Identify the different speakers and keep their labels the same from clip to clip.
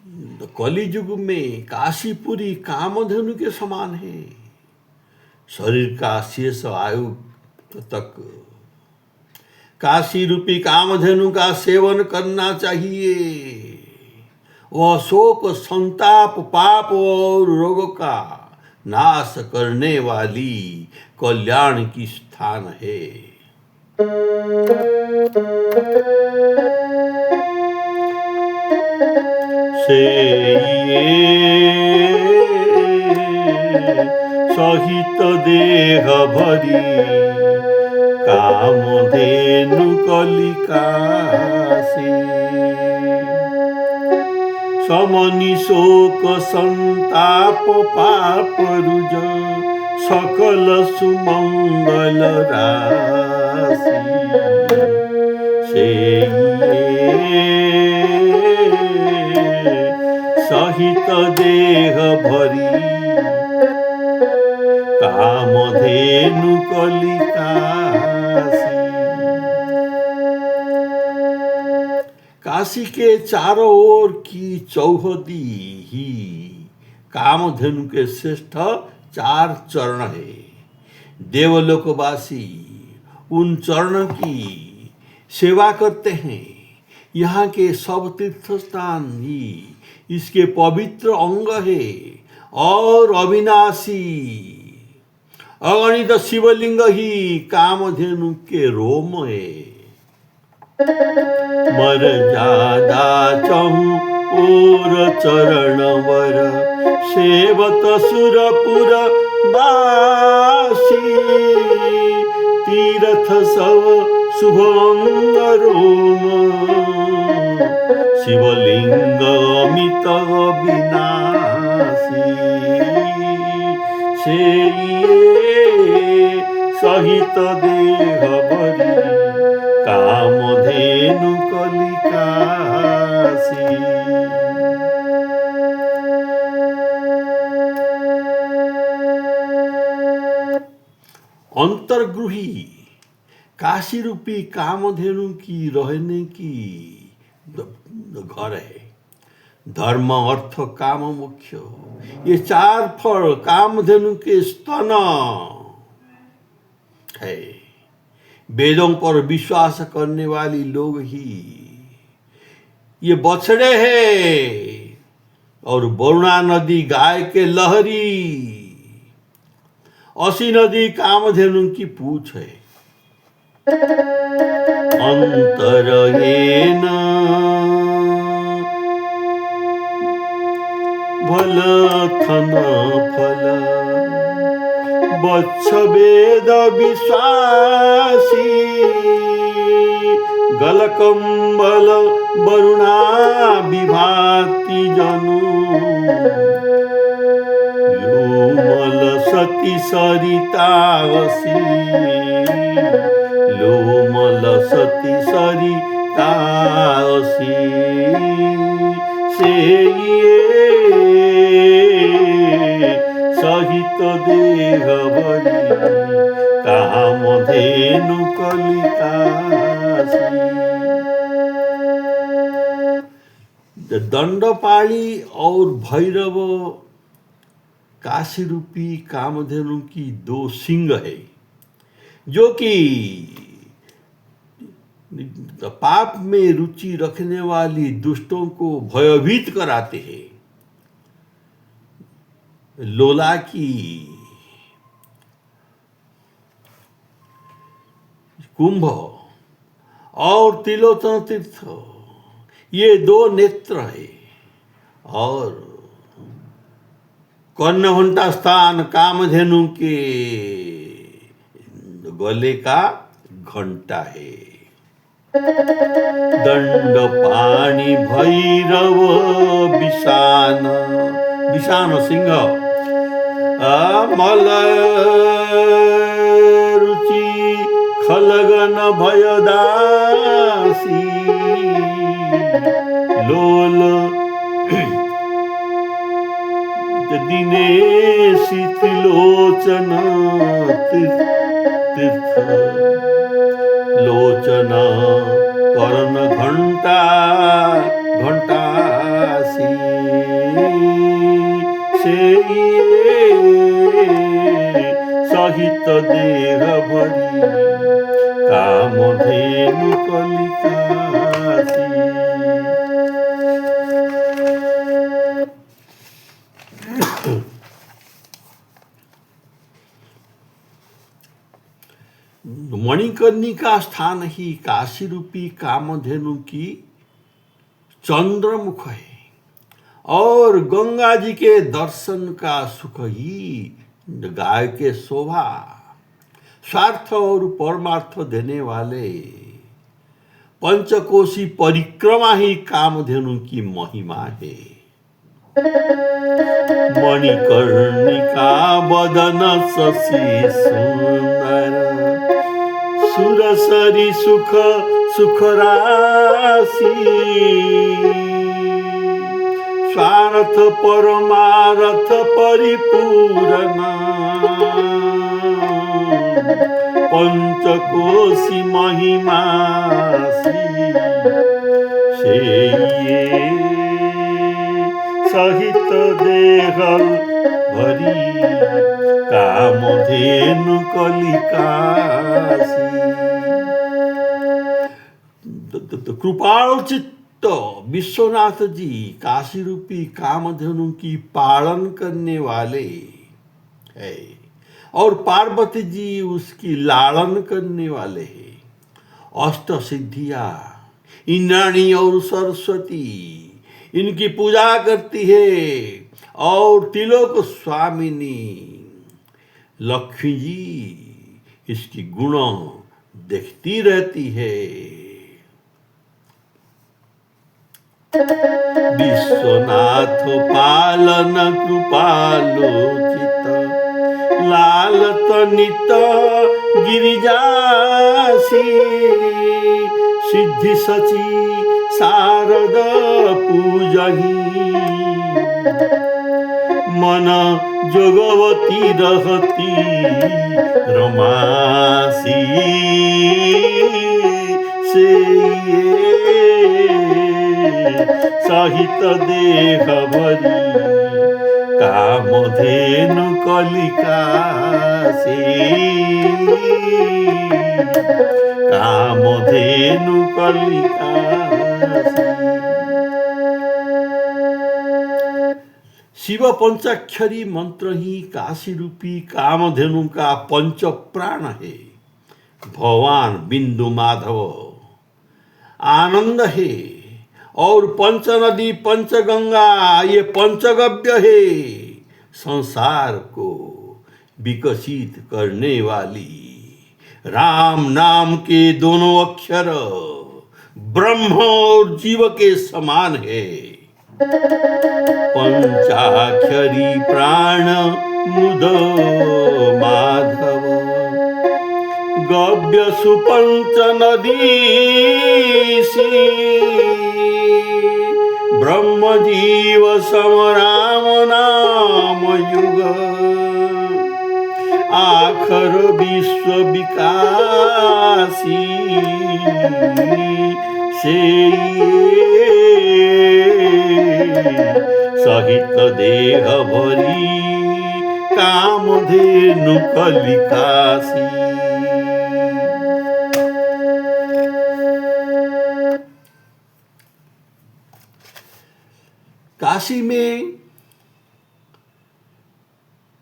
Speaker 1: कलियुग में काशीपुरी कामधेनु के समान है। शरीर का शेष आयु तक काशी रूपी कामधेनु का सेवन करना चाहिए। वह शोक, संताप, पाप और रोग का नाश करने वाली कल्याण की स्थान है। से सहित देह भरी कामधेनु कलिका से समनि शोक संताप पाप रुज सकल सुमंगल राशि से सहित देह भरी कामधेनु कलिका से। काशी के चारों ओर की चौहदी ही कामधेनु के श्रेष्ठ 4 चरण है। देवलोकवासी उन चरणों की सेवा करते हैं। यहाँ के सब तीर्थ स्थान ही इसके पवित्र अंग है और अविनाशी अगणित शिवलिंग ही कामधेनु के रोम है। मर्यादा चहु और चरण वर सेवत सुरपुर बासी तीर्थ सब शुभंग रोम शिवलिंग अमित विनाशी से सहित देह भरी कामधेनु कलिका से। अंतर्गृही काशी रूपी कामधेनु की रहने की घर है। धर्म अर्थ काम मुख्य ये 4 फल कामधेनु के स्तन है। वेदों पर विश्वास करने वाली लोग ही ये बछड़े हैं और वरुणा नदी गाय के लहरी, असी नदी कामधेनु की पूछ है। अंतरहेन भल थन फल वत्स वेद विश्वासी गलकंबल वरुणा विभाति जनु लोमल सती सरितासी लोमल सती सरितासी से सहित देह भरी कामधेनु कलिका से। दंडपाणी और भैरव काशी रूपी कामधेनु की 2 सिंग है जो कि पाप में रुचि रखने वाली दुष्टों को भयभीत कराते हैं। लोला की कुंभ और त्रिलोचन तीर्थ ये 2 नेत्र है और कर्णघंटा स्थान कामधेनु के गले का घंटा है। दंडपाणी भैरव विषाण सिंह मल रुचि खलगन भयदासी लोल दिनेशी त्रिलोचन तीर्थ लोचना कर्ण घंटा घंटासी सहित देह भरी कामधेनु कलिकासी। मणिकर्णिका स्थान ही काशी रूपी कामधेनु की चंद्रमुख है और गंगा जी के दर्शन का सुख ही गाय के शोभा। स्वार्थ और परमार्थ देने वाले पंचकोशी परिक्रमा ही कामधेनु की महिमा है। मणिकर्णिका बदन शशि सुंदर सुरसरी सुख सुख राशि। स्वार्थ परमार्थ परिपूर्ण पंचकोशी महिमासी। से सहित देह भरी कामधेनु कलिकासी। कृपाणु चित्त विश्वनाथ जी काशी रूपी कामधेनु की पालन करने वाले है और पार्वती जी उसकी लालन करने वाले हैं। अष्ट सिद्धियां इंद्राणी और सरस्वती इनकी पूजा करती है और तिलोक स्वामिनी लक्ष्मी जी इसकी गुण देखती रहती है। विश्वनाथ पालन कृपालोचित लालत नित गिरिजासी। सिद्धि सची शारद पूजही मन जोगवती रहती रमासी। से सहित देह भरी कामधेनु कलिकासी। कामधेनु कलिकासी। शिव पंचाक्षरी मंत्र ही काशी रूपी कामधेनु का पंच प्राण है। भगवान बिंदु माधव आनंद है और पंच नदी पंचगंगा ये पंचगव्य है। संसार को विकसित करने वाली राम नाम के दोनों अक्षर ब्रह्म और जीव के समान है। पंचाक्षरी प्राण मुद माधव गव्य सुपंच नदीसी। ब्रह्म जीव समराम नाम युग आखर विश्व विकासी। से सहित देह भरी कामधेनु कलिकासी। काशी में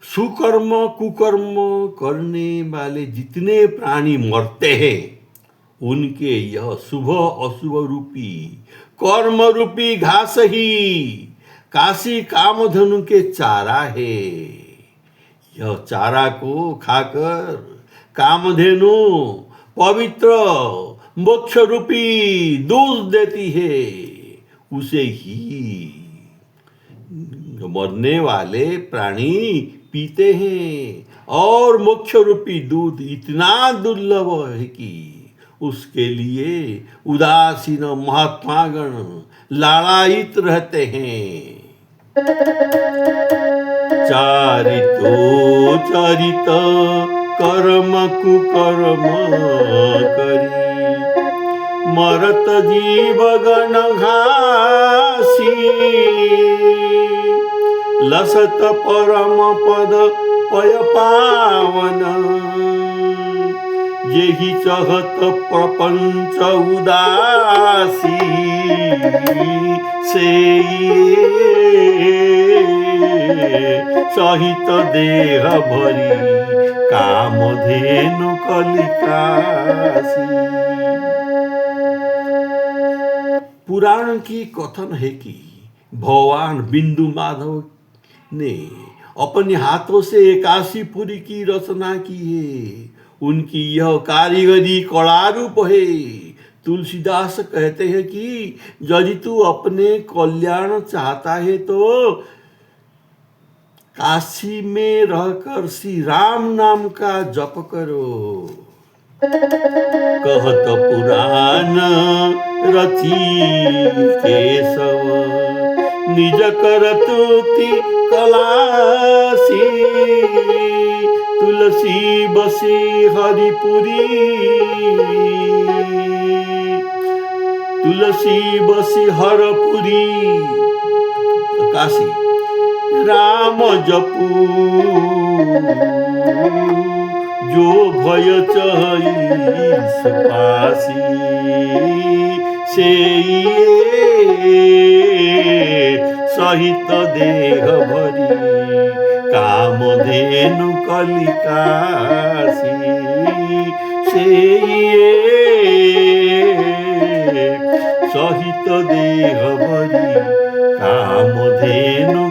Speaker 1: सुकर्म कुकर्म करने वाले जितने प्राणी मरते हैं उनके यह शुभ अशुभ रूपी कर्म रूपी घास ही काशी कामधेनु के चारा है। यह चारा को खाकर कामधेनु पवित्र मोक्ष रूपी दूध देती है। उसे ही मरने वाले प्राणी पीते हैं और मोक्ष रूपी दूध इतना दुर्लभ है कि उसके लिए उदासीन महात्मागण लालायित रहते हैं। चारितो चरित कर्म कुकर्म करी मरत जीवगण घासी। लसत परम पद पय पावन जेहि चहत प्रपंच उदासी से सहित देह भरी कामधेनु कलिकासी। पुराण की कथन है कि भगवान बिंदु माधव ने अपने हाथों से 81 की रचना की है। उनकी यह कारीगरी कला रूप है। तुलसीदास कहते हैं कि यदि तू अपने कल्याण चाहता है तो काशी में रहकर श्री राम नाम का जप करो। कहत पुराण रची केशव निज करतुति कलासी तुलसी बसी हरिपुरी तुलसी बसी हरपुरी काशी राम जपू जो भय चईस पासी से सहित देह भरी कामधेनु कलिकासी से सहित देह भरी कामधेनु